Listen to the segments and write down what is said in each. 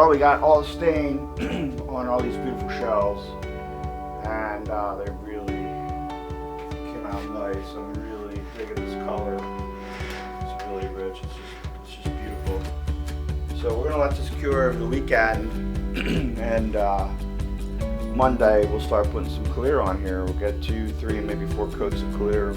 we got all the stain on all these beautiful shells, and they really came out nice. I'm really digging this color. It's really rich. It's just beautiful. So we're gonna let this cure over the weekend, and Monday we'll start putting some clear on here. We'll get 2, 3, maybe 4 coats of clear,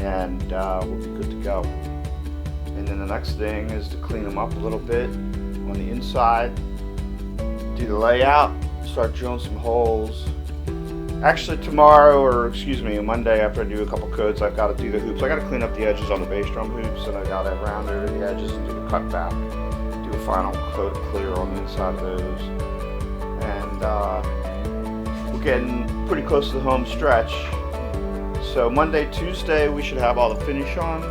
and we'll be good to go. And then the next thing is to clean them up a little bit on the inside, do the layout, start drilling some holes. Actually Monday, after I do a couple coats, I've got to do the hoops. I got to clean up the edges on the bass drum hoops, and I got to round over the edges and do the cutback, do a final coat of clear on the inside of those. And we're getting pretty close to the home stretch. So Monday, Tuesday, we should have all the finish on.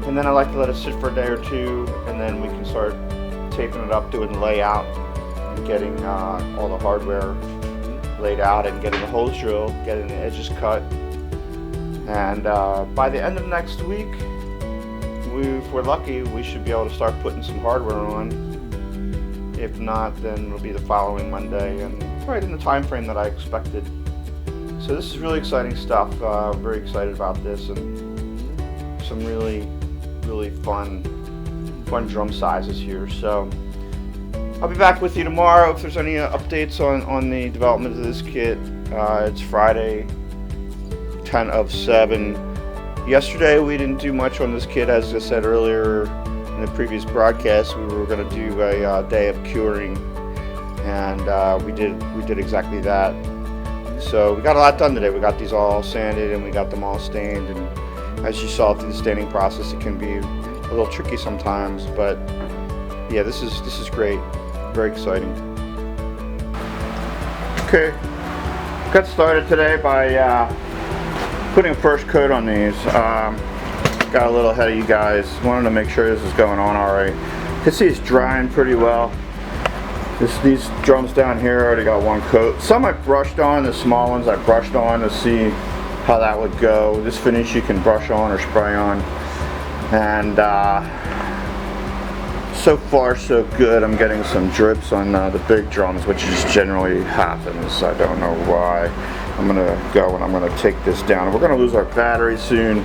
And then I like to let it sit for a day or two, and then we can start taping it up, doing the layout, and getting all the hardware laid out, and getting the holes drilled, getting the edges cut. And by the end of next week, if we're lucky, we should be able to start putting some hardware on. If not, then it'll be the following Monday, and right in the time frame that I expected. So this is really exciting stuff. Very excited about this, and some really fun drum sizes here. So I'll be back with you tomorrow if there's any updates on the development of this kit. It's Friday, 10 of 7. Yesterday we didn't do much on this kit. As I said earlier in the previous broadcast, we were going to do a day of curing, and we did exactly that. So we got a lot done today. We got these all sanded, and we got them all stained, and as you saw through the staining process, it can be a little tricky sometimes, but yeah, this is great. Very exciting. Okay, got started today by putting a first coat on these. Got a little ahead of you guys. Wanted to make sure this is going on all right. You can see it's drying pretty well. These drums down here already got 1 coat. Some I brushed on, the small ones I brushed on to see how that would go. This finish you can brush on or spray on, and so far so good. I'm getting some drips on the big drums, which just generally happens. I don't know why. I'm gonna go and I'm gonna take this down. We're gonna lose our battery soon,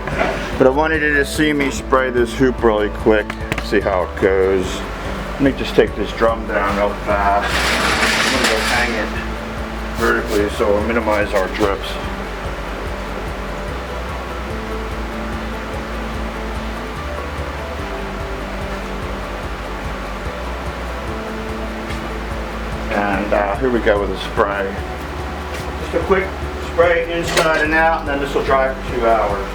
but I wanted you to see me spray this hoop really quick, see how it goes. Let me just take this drum down real fast. I'm gonna go hang it vertically so we'll minimize our drips. And here we go with the spray. Just a quick spray inside and out, and then this will dry for 2 hours.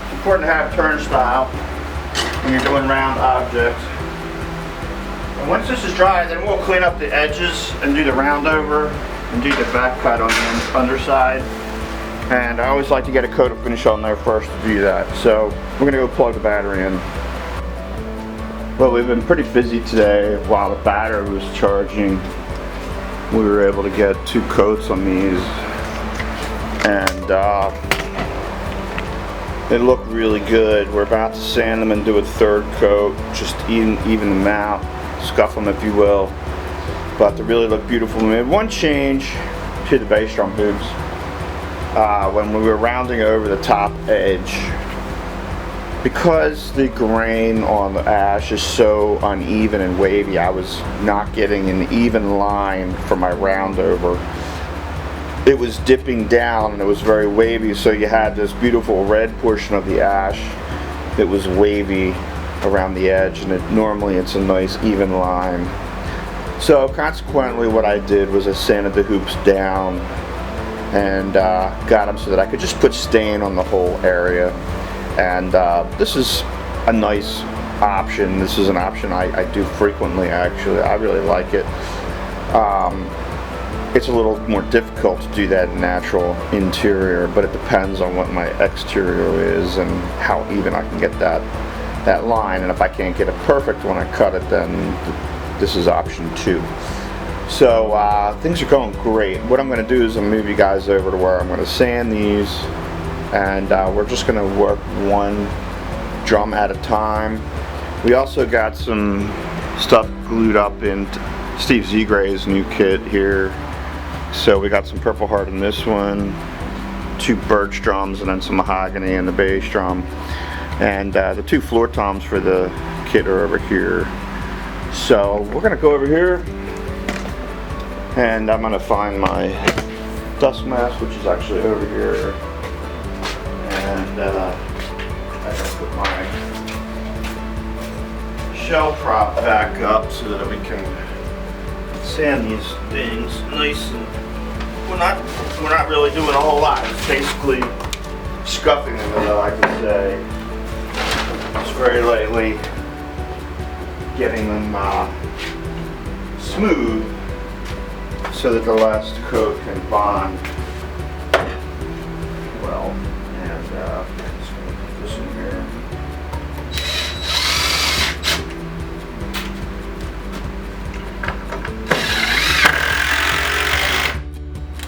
It's important to have turnstile when you're doing round objects. And once this is dry, then we'll clean up the edges and do the round over and do the back cut on the underside. And I always like to get a coat of finish on there first to do that. So we're gonna go plug the battery in. Well, we've been pretty busy today. While the battery was charging, we were able to get 2 coats on these, and they look really good. We're about to sand them and do a 3rd coat, just even them out, scuff them if you will. But they really look beautiful. We made 1 change to the bass drum hoops. When we were rounding over the top edge, because the grain on the ash is so uneven and wavy, I was not getting an even line for my round over. It was dipping down and it was very wavy, so you had this beautiful red portion of the ash that was wavy around the edge, and normally it's a nice even line. So consequently what I did was I sanded the hoops down and got them so that I could just put stain on the whole area. And this is a nice option. This is an option I do frequently, actually. I really like it. It's a little more difficult to do that natural interior, but it depends on what my exterior is and how even I can get that that line, and if I can't get it perfect when I cut it, then this is option 2. So things are going great. What I'm going to do is I'm going to move you guys over to where I'm going to sand these, and we're just going to work one drum at a time. We also got some stuff glued up in Steve Zgray's new kit here. So we got some Purple Heart in this one, 2 birch drums, and then some mahogany in the bass drum. And the 2 floor toms for the kit are over here. So we're gonna go over here, and I'm gonna find my dust mask, which is actually over here. And I gotta put my shell prop back up so that we can sand these things nice, and we're not really doing a whole lot. It's basically scuffing them, I can say. Just very lightly getting them smooth so that the last coat can bond well. And I'm just going to put this in here.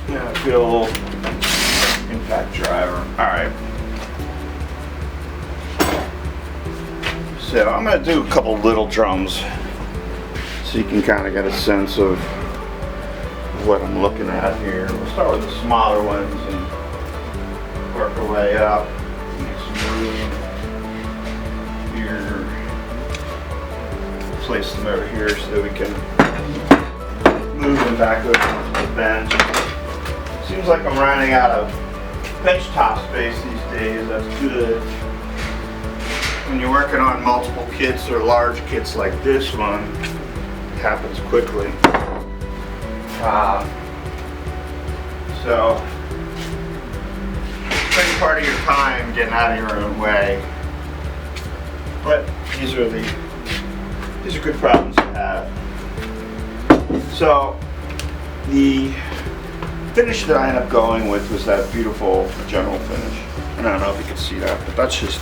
Yeah, good old impact driver. Alright. So I'm going to do a couple little drums so you can kind of get a sense of what I'm looking at here. We'll start with the smaller ones and work our way up. Make some room here. Place them over here so that we can move them back over to the bench. Seems like I'm running out of bench top space these days. That's good. When you're working on multiple kits or large kits like this one, it happens quickly. So, spend part of your time getting out of your own way. But these are good problems to have. So, the finish that I ended up going with was that beautiful general finish. And I don't know if you can see that, but that's just,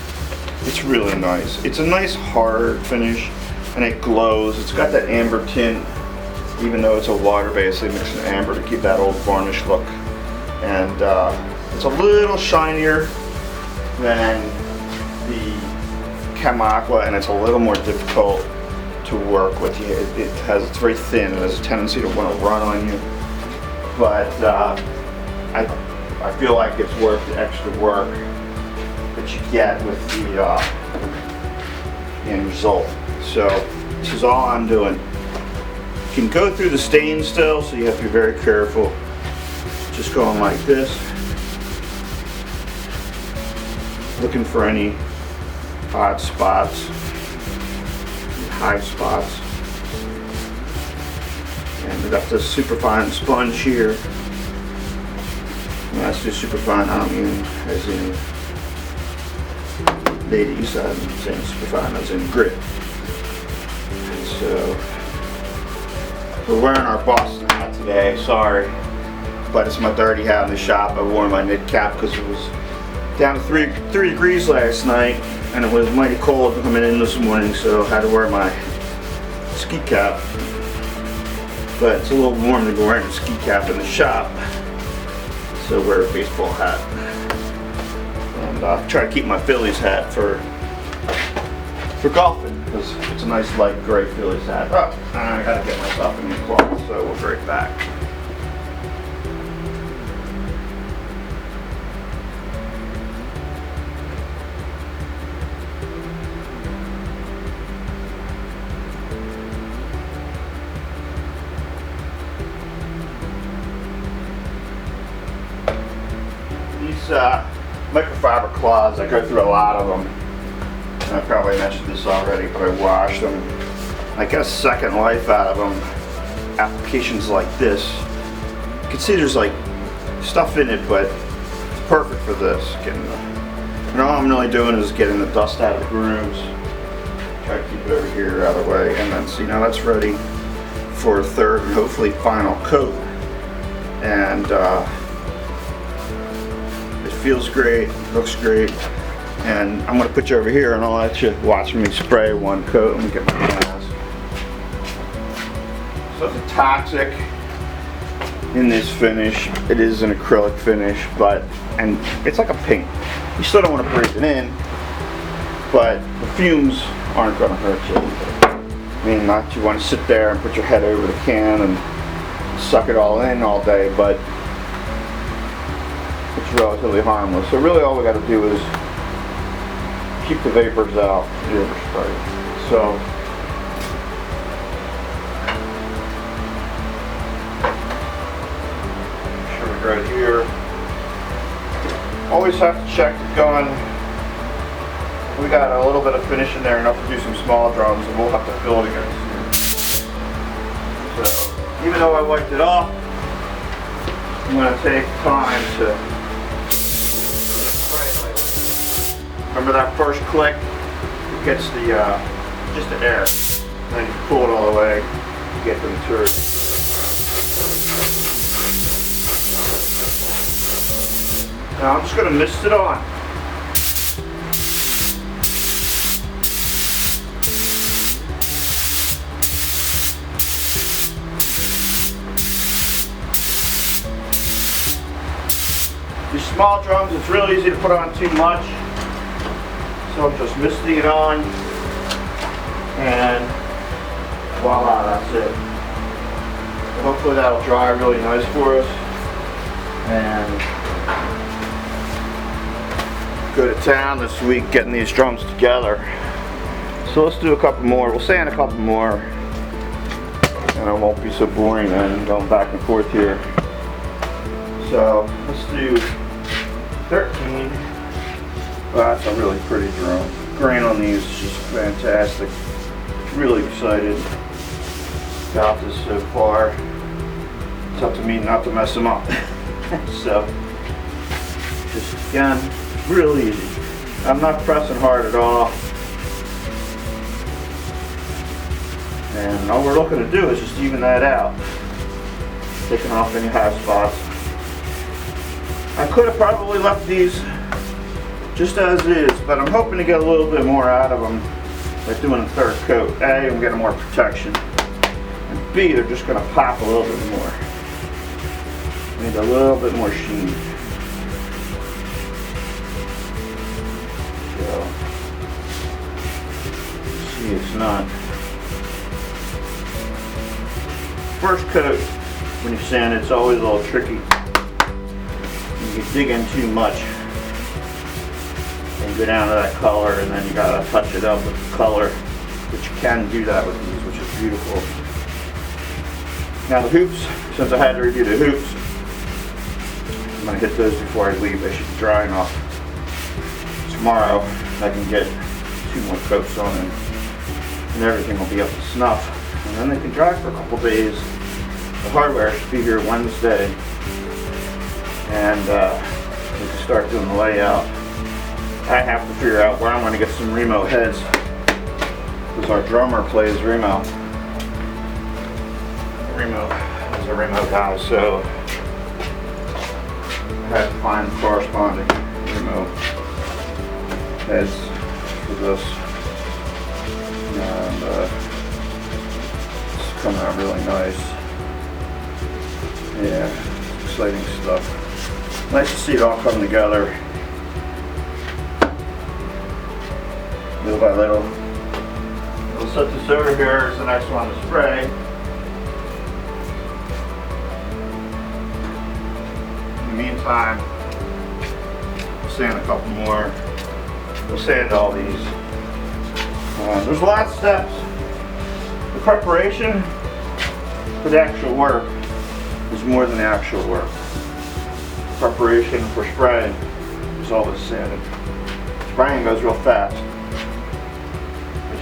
it's really nice. It's a nice hard finish, and it glows. It's got that amber tint, even though it's a water base. They mix an amber to keep that old varnish look. And it's a little shinier than the Chem Aqua, and it's a little more difficult to work with. It's very thin, and has a tendency to want to run on you. But I feel like it's worth the extra work that you get with the end result. So this is all I'm doing. You can go through the stain still, so you have to be very careful. Just going like this, looking for any odd spots, high spots. And we got this superfine sponge here. When I say superfine, I don't mean as in ladies, I'm saying superfine as in grit. And so we're wearing our Boston hat today, sorry. But it's my dirty hat in the shop. I wore my knit cap because it was down to 3 degrees last night, and it was mighty cold coming in this morning, so I had to wear my ski cap. But it's a little warm to be wearing a ski cap in the shop, so I wear a baseball hat. And try to keep my Phillies hat for golfing, because it's a nice light gray Phillies hat. Oh, I gotta get myself a new cloth, so we'll be right back. Microfiber cloths, I go through a lot of them, and I probably mentioned this already, but I wash them. I get a second life out of them. Applications like this, you can see there's like stuff in it, but it's perfect for this. And all I'm really doing is getting the dust out of the grooves. Try to keep it over here out of the way, and then see, now that's ready for a third and hopefully final coat. And feels great, looks great, And I'm gonna put you over here and I'll let you watch me spray one coat. Let me get my glass. So it's a toxic in this finish. It is an acrylic finish, and it's like a paint. You still don't want to breathe it in, but the fumes aren't gonna hurt you. I mean, not you want to sit there and put your head over the can and suck it all in all day, but it's relatively harmless. So really all we got to do is keep the vapors out. So sure we right here. Always have to check the gun. We got a little bit of finish in there enough to do some small drums, and we'll have to fill it again soon. So even though I wiped it off, I'm going to take time to remember that first click. It gets the just the air, and then you pull it all the way to get the material. Now I'm just going to mist it on. These small drums, it's real easy to put on too much. So I'm just misting it on, and voila, that's it. So hopefully that'll dry really nice for us. And go to town this week getting these drums together. So let's do a couple more. We'll sand a couple more, and it won't be so boring then going back and forth here. So let's do 13. Well, that's a really pretty drum. Grain on these is just fantastic. Really excited about this so far. It's up to me not to mess them up. So, just again, really easy. I'm not pressing hard at all. And all we're looking to do is just even that out. Taking off any high spots. I could have probably left these just as is, but I'm hoping to get a little bit more out of them by doing a third coat. A, I'm getting more protection, and B, they're just going to pop a little bit more. Need a little bit more sheen. So, see, it's not. First coat, when you sand it, it's always a little tricky. You can dig in too much and go down to that color, and then you gotta touch it up with the color, but you can do that with these, which is beautiful. Now the hoops, since I had to review the hoops, I'm gonna hit those before I leave. They should be dry enough. Tomorrow I can get 2 more coats on them, and everything will be up to snuff. And then they can dry for a couple days. The hardware should be here Wednesday, and we can start doing the layout. I have to figure out where I'm going to get some Remo heads, because our drummer plays Remo. Remo is a Remo guy, so I had to find corresponding Remo heads for this, and it's coming out really nice. Yeah, exciting stuff. Nice to see it all come together. Little by little. We'll set this over here as the next one to spray. In the meantime, we'll sand a couple more. We'll sand all these. There's a lot of steps. The preparation for the actual work is more than the actual work. Preparation for spraying is always sanding. Spraying goes real fast.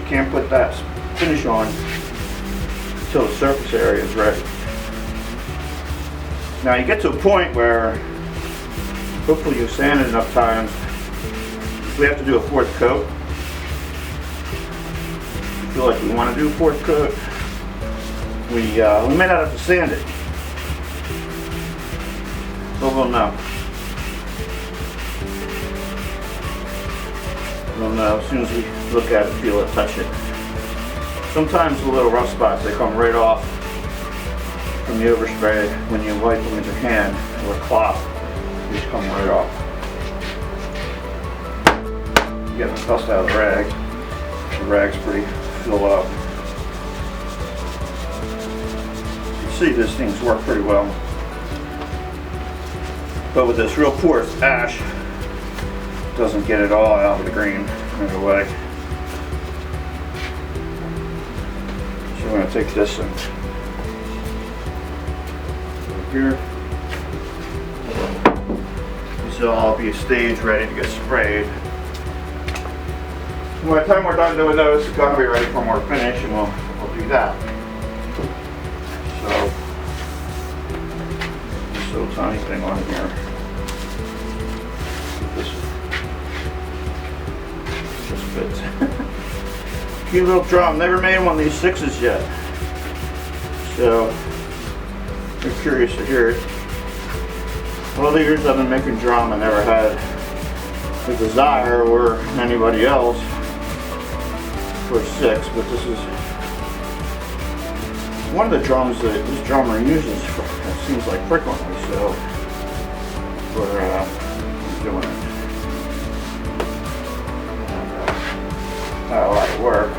Can't put that finish on until the surface area is ready. Now you get to a point where hopefully you've sanded enough times. If we have to do a 4th coat, I feel like we want to do a 4th coat, we may not have to sand it, but we'll know. You'll know as soon as you look at it, feel it, touch it. Sometimes the little rough spots, they come right off from the overspray when you wipe them with your hand or a cloth. They just come right off. Get the dust out of the rag. The rag's pretty filled up. You see, these things work pretty well. But with this real porous ash, it doesn't get it all out of the green right away. So we're going to take this and over here. This will all be staged, ready to get sprayed. By the time we're done doing those, it's going to be ready for more finish, and we'll do that. So, this little tiny thing on here. This just fits. Cute little drum. Never made one of these 6s yet. So, if you're curious to hear it. All the years I've been making drum, I never had the desire or anybody else for 6, but this is one of the drums that this drummer uses for, it seems like frequently, so we're doing it. And, not a lot of work.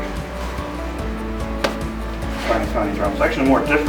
Tiny drums. Actually more difficult